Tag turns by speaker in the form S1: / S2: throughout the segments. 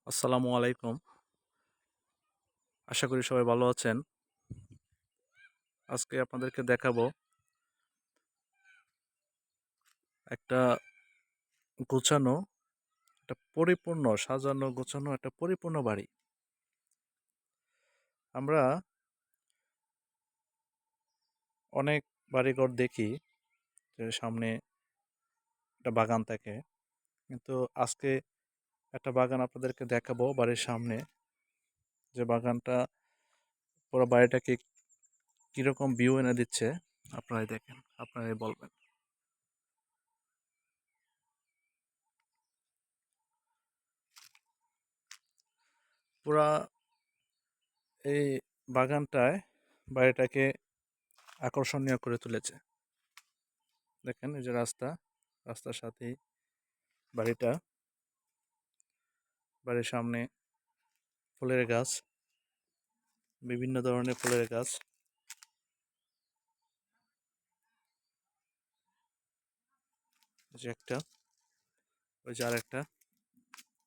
S1: আসসালামু আলাইকুম। আশা করি সবাই ভালো আছেন। আজকে আপনাদেরকে দেখাবো একটা গোছানো, একটা পরিপূর্ণ সাজানো গোছানো একটা পরিপূর্ণ বাড়ি। আমরা অনেক বাড়িঘর দেখি যে সামনে একটা বাগান থাকে। কিন্তু আজকে একটা বাগান আপনাদেরকে দেখাবো বাড়ির সামনে, যে বাগানটা পুরো বাড়িটাকে কিরকম ভিউ এনে দিচ্ছে। আপনারাই দেখেন, আপনারাই বলবেন। পুরা এই বাগানটায় বাড়িটাকে আকর্ষণীয় করে তুলেছে। দেখেন এই যে রাস্তা, রাস্তার সাথেই বাড়িটা, বাড়ির সামনে ফুলের গাছ, বিভিন্ন ধরনের ফুলের গাছ। এই যে একটা, ওই যে আরেকটা,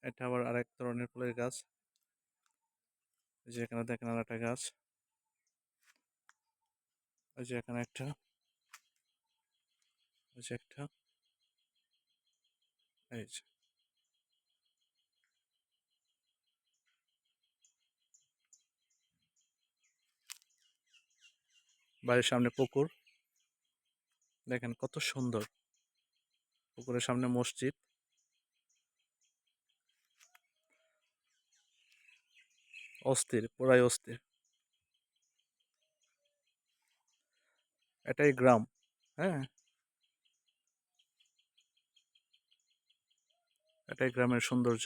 S1: এটা আবার আরেক ধরনের ফুলের গাছ। এই যে এখানে দেখেন আর একটা গাছ, ওই যে এখানে একটা, ওই যে একটা, এই যে বাড়ির সামনে পুকুর, দেখেন কত সুন্দর। পুকুরের সামনে মসজিদ, অস্থির, পুরাই অস্থির। এটাই গ্রাম, হ্যাঁ, এটাই গ্রামের সৌন্দর্য।